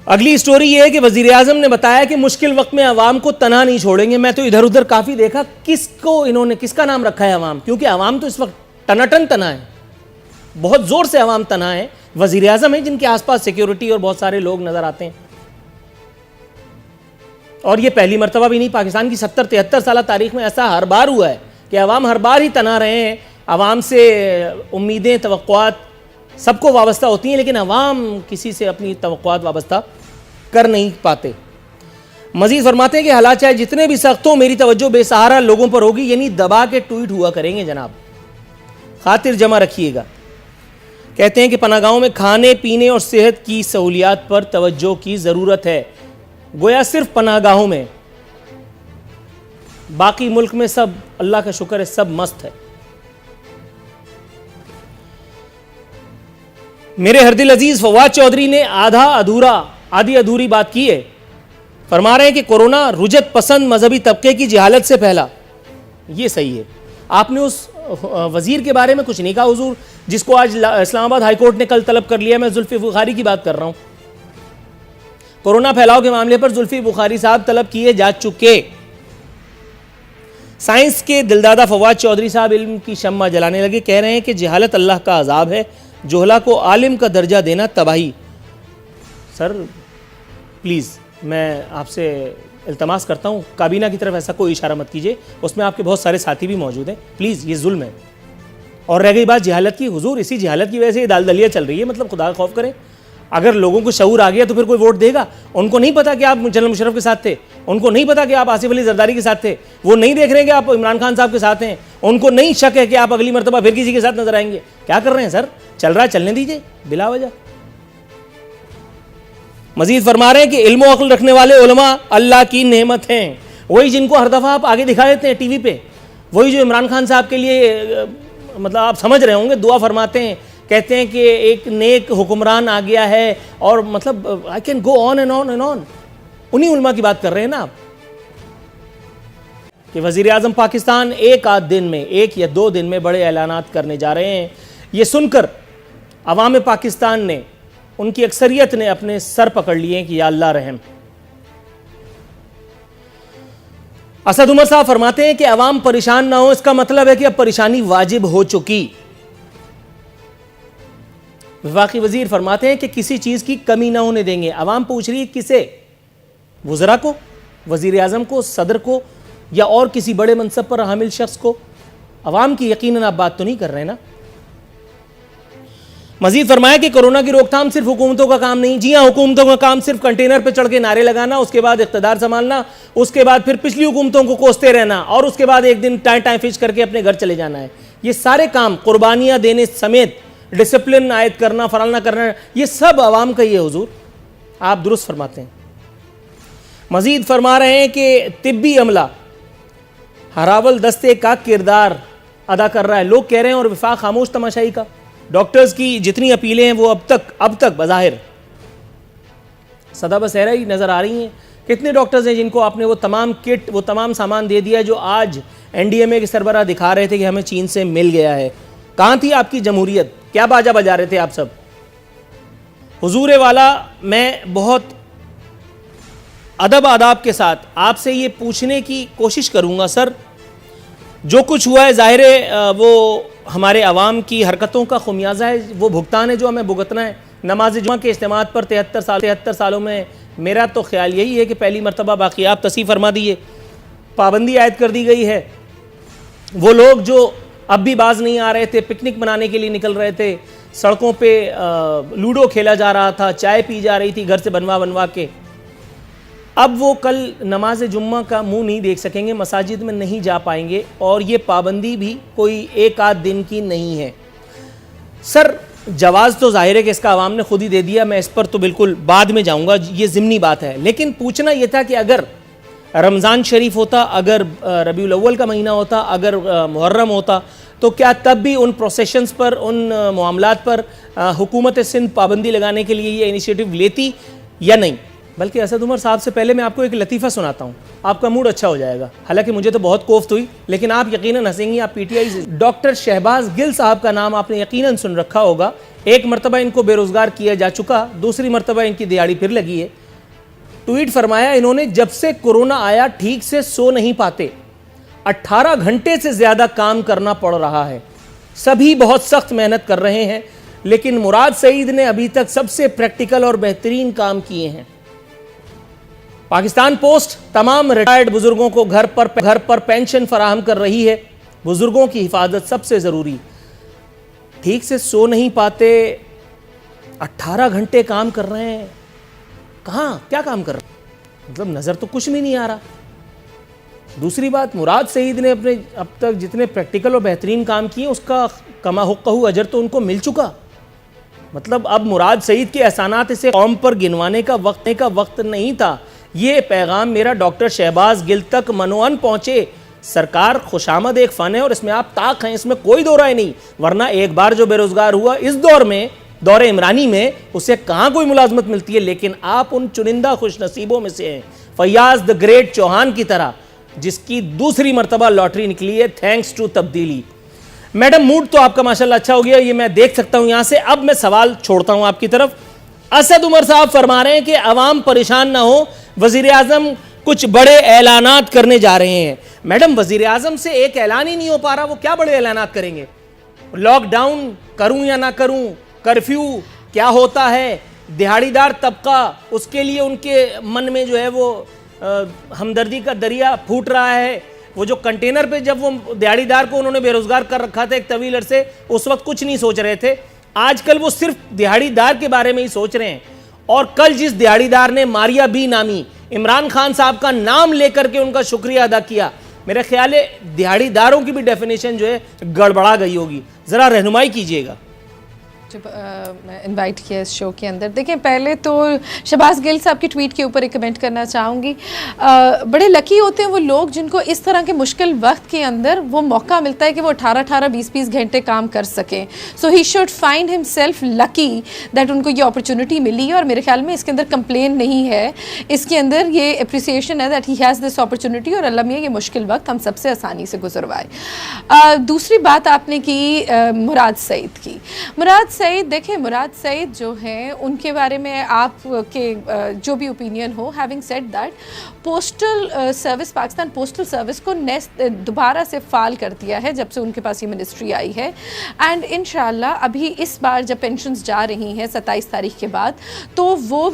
अगली स्टोरी ये है कि वजीर आजम ने बताया कि मुश्किल वक्त में अवाम को तना नहीं छोड़ेंगे। मैं तो इधर उधर काफ़ी देखा, किसका नाम रखा है अवाम, क्योंकि अवाम तो इस वक्त टनाटन तना है, बहुत ज़ोर से अवाम तना है। वजीर आजम है जिनके आसपास सिक्योरिटी और बहुत सारे लोग नज़र आते हैं। और ये पहली मरतबा भी नहीं, पाकिस्तान की 70-73 साल तारीख में ऐसा हर बार हुआ है कि अवाम हर बार ही तना रहे हैं। अवाम से उम्मीदें, तवक्कुआत सबको वाबस्ता होती हैं, लेकिन अवाम किसी से अपनी तवक्कुआत वाबस्ता कर नहीं पाते। मजीद फरमाते हैं कि हालात चाहे जितने भी सख्त हो, मेरी तवज्जो बेसहारा लोगों पर होगी, यानी दबा के ट्वीट हुआ करेंगे जनाब, खातिर जमा रखिएगा। कहते हैं कि पनागाहों में खाने पीने और सेहत की सहूलियात पर तवज्जो की ज़रूरत है। गोया सिर्फ पनागाहों में, बाकी मुल्क में सब अल्लाह का शुक्र है, सब मस्त है। मेरे हरदिल अजीज फवाद चौधरी ने आधी अधूरी बात की है। फरमा रहे हैं कि कोरोना रुजत पसंद मजहबी तबके की जहालत से फैला। ये सही है। आपने उस वजीर के बारे में कुछ नहीं कहा हुजूर, जिसको आज इस्लामाबाद हाईकोर्ट ने कल तलब कर लिया। मैं जुल्फी बुखारी की बात कर रहा हूं। कोरोना फैलाव के मामले पर जुल्फी बुखारी साहब तलब किए जा चुके। साइंस के दिलदादा फवाद चौधरी साहब इल्म की शम्मा जलाने लगे। कह रहे हैं कि जहालत अल्लाह का अजाब है, जोहला को आलिम का दर्जा देना तबाही। सर प्लीज़ मैं आपसे इल्तमास करता हूँ, काबीना की तरफ ऐसा कोई इशारा मत कीजिए, उसमें आपके बहुत सारे साथी भी मौजूद हैं। प्लीज़, ये जुल्म है। और रह गई बात जहालत की, हुजूर इसी जहालत की वजह से ये दाल-दलिया चल रही है। मतलब खुदा खौफ करें, अगर लोगों को शऊर आ गया तो फिर कोई वोट देगा। उनको नहीं पता कि आप जनरल मुशर्रफ के साथ थे, उनको नहीं पता कि आप आसिफ अली जरदारी के साथ थे, वो नहीं देख रहे हैं कि आप इमरान खान साहब के साथ हैं, उनको नहीं शक है कि आप अगली मरतबा फिर किसी के साथ नजर आएंगे। क्या कर रहे हैं सर? चल रहा है, चलने दीजिए बिला वजह। मजीद फरमा रहे हैं कि इल्म अक्ल रखने वाले उलमा अल्लाह की नेमत हैं। वही जिनको हर दफ़ा आप आगे दिखा देते हैं टीवी पे, वही जो इमरान खान साहब के लिए मतलब आप समझ रहे होंगे दुआ फरमाते हैं, कहते हैं कि एक नेक हुक्मरान आ गया है, और मतलब I can go on and on and on. उन्हीं उलमा की बात कर रहे हैं ना आप, कि वजीर आजम पाकिस्तान एक आध दिन में, 1 या 2 दिन में बड़े ऐलानात करने जा रहे हैं। ये सुनकर अवाम पाकिस्तान ने, उनकी अक्सरियत ने अपने सर पकड़ लिए कि या अल्लाह रहम। असद उमर साहब फरमाते हैं कि अवाम परेशान ना हो, इसका मतलब है कि अब परेशानी वाजिब हो चुकी। वफाकी वजीर फरमाते हैं कि किसी चीज की कमी ना होने देंगे। अवाम पूछ रही है किसे? वज़रा को, वजीर आजम को, सदर को, या और किसी बड़े मनसब पर हामिल शख्स को? अवाम की यकीनन आप बात तो नहीं कर रहे ना। मजीद फरमाया कि कोरोना की रोकथाम सिर्फ हुकूमतों का काम नहीं। जी हाँ, हुकूमतों का काम सिर्फ कंटेनर पर चढ़ के नारे लगाना, उसके बाद इख्तिदार संभालना, उसके बाद फिर पिछली हुकूमतों को कोसते रहना, और उसके बाद एक दिन टाइम फिश करके अपने घर चले जाना है। ये सारे काम, कुर्बानियां देने समेत, डिसिप्लिन आयद करना, फलाना करना, ये सब अवाम का ही है हुजूर। आप दुरुस्त फरमाते हैं। मजीद फरमा रहे हैं कि तिब्बी अमला हरावल दस्ते का किरदार अदा कर रहा है। लोग कह रहे हैं, और विफाक खामोश तमाशाई का। डॉक्टर्स की जितनी अपीलें हैं वो अब तक बज़ाहिर सदा बसहरा ही नज़र आ रही हैं। कितने डॉक्टर्स हैं जिनको आपने वो तमाम किट, वो तमाम सामान दे दिया जो आज NDMA के सरबराह दिखा रहे थे कि हमें चीन से मिल गया है। कहाँ थी आपकी जमहूरियत? क्या बाजा बजा रहे थे आप सब? हुजूर वाला, मैं बहुत अदब आदाब के साथ आपसे ये पूछने की कोशिश करूँगा, सर जो कुछ हुआ है ज़ाहिर है वो हमारे अवाम की हरकतों का खुमियाजा है, वो भुगतान है जो हमें भुगतना है। नमाज जुमा के इस्तेमाल पर 73 सालों में मेरा तो ख्याल यही है कि पहली मरतबा, बाकी आप तस्वीर फरमा दीजिए, पाबंदी आयद कर दी गई है। वो लोग जो अब भी बाज नहीं आ रहे थे, पिकनिक मनाने के लिए निकल रहे थे, सड़कों पे लूडो खेला जा रहा था, चाय पी जा रही थी घर से बनवा के, अब वो कल नमाज जुम्मा का मुंह नहीं देख सकेंगे, मसाजिद में नहीं जा पाएंगे। और ये पाबंदी भी कोई एक आध दिन की नहीं है। सर जवाज़ तो जाहिर है कि इसका आवाम ने खुद ही दे दिया, मैं इस पर तो बिल्कुल बाद में जाऊंगा, ये ज़िमनी बात है। लेकिन पूछना यह था कि अगर रमज़ान शरीफ होता, अगर रबीउल अव्वल का महीना होता, अगर मुहर्रम होता, तो क्या तब भी उन प्रोसेशंस पर, उन मामलात पर हुकूमत सिंध पाबंदी लगाने के लिए ये इनिशिएटिव लेती या नहीं? बल्कि असद उमर साहब से पहले मैं आपको एक लतीफ़ा सुनाता हूँ, आपका मूड अच्छा हो जाएगा। हालांकि मुझे तो बहुत कोफ्त हुई, लेकिन आप यकीनन हंसेंगी। आप पीटीआई से डॉक्टर शहबाज गिल साहब का नाम आपने यकीनन सुन रखा होगा। एक मरतबा इनको बेरोज़गार किया जा चुका, दूसरी मरतबा इनकी दिहाड़ी फिर लगी है। ट्वीट फरमाया इन्होंने, जब से कोरोना आया ठीक से सो नहीं पाते, 18 घंटे से ज़्यादा काम करना पड़ रहा है। सभी बहुत सख्त मेहनत कर रहे हैं, लेकिन मुराद सईद ने अभी तक सबसे प्रैक्टिकल और बेहतरीन काम किए हैं। पाकिस्तान पोस्ट तमाम रिटायर्ड बुजुर्गों को घर पर पेंशन फराहम कर रही है। बुजुर्गों की हिफाजत सबसे ज़रूरी। ठीक से सो नहीं पाते, 18 घंटे काम कर रहे हैं। कहाँ क्या काम कर रहे हैं, मतलब नज़र तो कुछ भी नहीं आ रहा। दूसरी बात, मुराद सईद ने अपने अब तक जितने प्रैक्टिकल और बेहतरीन काम किए उसका कमा हुक्कहू अजर तो उनको मिल चुका। मतलब अब मुराद सईद के एहसानात इसे कौम पर गिनवाने का वक्त नहीं था। ये पैगाम मेरा डॉक्टर शहबाज गिल तक मनोअन पहुंचे। सरकार खुशामद एक फ़न है और इसमें आप ताक हैं, इसमें कोई दो राय नहीं। वरना एक बार जो बेरोजगार हुआ इस दौर में, दौरे इमरानी में, उसे कहाँ कोई मुलाजमत मिलती है। लेकिन आप उन चुनिंदा खुशनसीबों में से हैं, फैयाज द ग्रेट चौहान की तरह, जिसकी दूसरी मरतबा लॉटरी निकली है थैंक्स टू तब्दीली। मैडम, मूड तो आपका माशाल्लाह अच्छा हो गया, ये मैं देख सकता हूं यहां से। अब मैं सवाल छोड़ता हूं आपकी तरफ। असद उमर साहब फरमा रहे हैं कि अवाम परेशान ना हो, वजीर आजम कुछ बड़े ऐलानात करने जा रहे हैं। मैडम, वजीर आजम से एक ऐलान ही नहीं हो पा रहा, वो क्या बड़े ऐलानात करेंगे? लॉकडाउन करूं या ना करूं, कर्फ्यू क्या होता है, दिहाड़ीदार तबका, उसके लिए उनके मन में जो है वो हमदर्दी का दरिया फूट रहा है। वो जो कंटेनर पे जब वो दिहाड़ीदार को उन्होंने बेरोजगार कर रखा था एक तवील अरसे, उस वक्त कुछ नहीं सोच रहे थे। आजकल वो सिर्फ दिहाड़ीदार के बारे में ही सोच रहे हैं। और कल जिस दिहाड़ीदार ने मारिया बी नामी इमरान खान साहब का नाम लेकर के उनका शुक्रिया अदा किया, मेरा ख्याल है दिहाड़ीदारों की भी डेफिनेशन जो है गड़बड़ा गई होगी। जरा रहनुमाई कीजिएगा। जब इनवाइट किया इस शो के अंदर, देखिए पहले तो शहबाज गिल साहब की ट्वीट के ऊपर एक कमेंट करना चाहूँगी। बड़े लकी होते हैं वो लोग जिनको इस तरह के मुश्किल वक्त के अंदर वो मौका मिलता है कि वो 18-18, 20-20 घंटे काम कर सकें। So he should find himself lucky that उनको ये अपॉर्चुनिटी मिली है। और मेरे ख्याल में इसके अंदर कंप्लेन नहीं है, इसके अंदर ये अप्रिसिएशन है that he has this opportunity. और अल्लाह मियां ये मुश्किल वक्त हम सबसे आसानी से गुजरवाए। दूसरी बात आपने की मुराद सईद की। मुराद सईद, देखिए मुराद सईद जो हैं उनके बारे में आपके जो भी ओपिनियन हो, having said that, postal service, Pakistan postal service को दोबारा से फाल कर दिया है जब से उनके पास ये मिनिस्ट्री आई है। एंड इंशाल्लाह अभी इस बार जब पेंशन्स जा रही हैं 27 तारीख के बाद, तो वो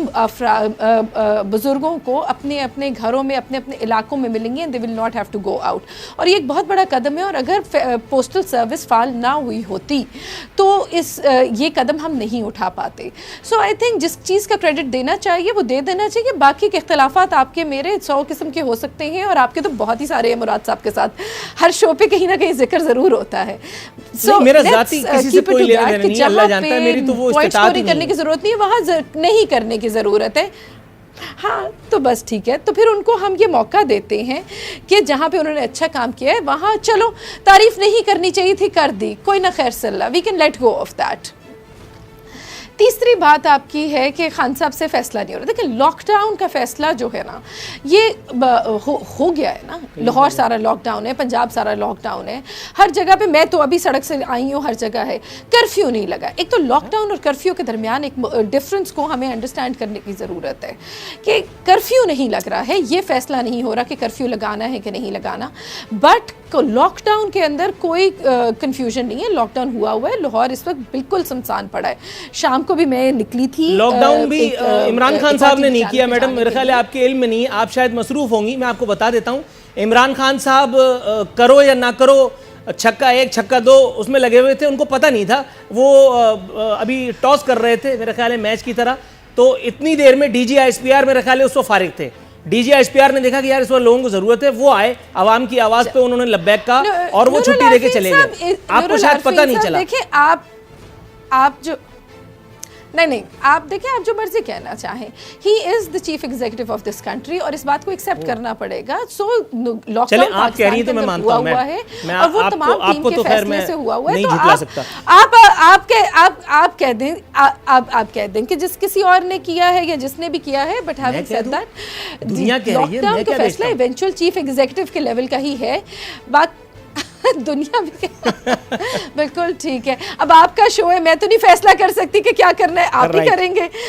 बुज़ुर्गों को अपने अपने घरों में, अपने अपने इलाकों में मिलेंगे and they will not have to go out. और ये एक बहुत बड़ा कदम है। और अगर पोस्टल सर्विस फाल ना हुई होती तो ये कदम हम नहीं उठा पाते। सो आई थिंक जिस चीज़ का क्रेडिट देना चाहिए वो दे देना चाहिए। बाकी के इख्तलाफात आपके मेरे 100 किस्म के हो सकते हैं, और आपके तो बहुत ही सारे हैं मुराद साहब के साथ, हर शो पे कहीं ना कहीं जिक्र ज़रूर होता है। सो मेरा ज़ाती किसी से कोई लेना देना नहीं, अल्लाह जानता है, मेरी तो वो इस्तेताअत ही नहीं करने की ज़रूरत नहीं है, वहाँ नहीं करने की ज़रूरत है। हाँ, तो बस ठीक है, तो फिर उनको हम ये मौका देते हैं कि जहाँ पे उन्होंने अच्छा काम किया है वहाँ चलो, तारीफ नहीं करनी चाहिए थी, कर दी, कोई ना, खैर सल्ला, we can let go of that. तीसरी बात आपकी है कि खान साहब से फैसला नहीं हो रहा। देखिए लॉकडाउन का फैसला जो है ना, ये हो गया है ना। लाहौर सारा लॉकडाउन है, पंजाब सारा लॉकडाउन है, हर जगह पे, मैं तो अभी सड़क से आई हूँ, हर जगह है। कर्फ्यू नहीं लगा। एक तो लॉकडाउन और कर्फ्यू के दरमियान एक डिफरेंस को हमें अंडरस्टैंड करने की ज़रूरत है कि कर्फ्यू नहीं लग रहा है, ये फैसला नहीं हो रहा कि कर्फ्यू लगाना है कि नहीं लगाना, बट लॉकडाउन के अंदर कोई कन्फ्यूजन नहीं है। लॉकडाउन हुआ है, लाहौर इस वक्त बिल्कुल सुनसान पड़ा है। शाम को भी मैं निकली थी। लॉकडाउन भी इमरान खान साहब ने नहीं किया मैडम, मेरे ख्याल है आपके इल्म में नहीं, आप शायद मसरूफ होंगी, मैं आपको बता देता हूँ। इमरान खान साहब करो या ना करो, छक्का 1 छक्का 2 उसमें लगे हुए थे, उनको पता नहीं था। वो अभी टॉस कर रहे थे मेरे ख्याल है मैच की तरह, तो इतनी देर में DGISPR मेरे ख्याल है उस वक्त फारिग थे। DGISPR ने देखा कि यार इस वक्त लोगों को जरूरत है, वो आए, आवाम की आवाज पे उन्होंने लब्बैक का और वो छुट्टी देके चले गए। आपको शायद पता नहीं चला। देखिए आप जो नहीं, आप देखिए, आप जो मर्जी कहना चाहें, he is the chief executive of this country और इस बात को एक्सेप्ट करना पड़ेगा। सो चले, आप कह रही हैं तो मैं मानता हूं, मैं और वो तमाम टीम के फैसले से हुआ है, नहीं तो झुठला सकता। आप कह दें कि जिस किसी और ने किया है या जिसने भी किया है, बट हैविंग सेड दैट दुनिया कह रही है, मैं क्या फैसला इवेंचुअल चीफ एग्जीक्यूटिव के लेवल का ही है। बात दुनिया भी बिल्कुल ठीक है। अब आपका शो है, मैं तो नहीं फैसला कर सकती कि क्या करना है, आप ही करेंगे।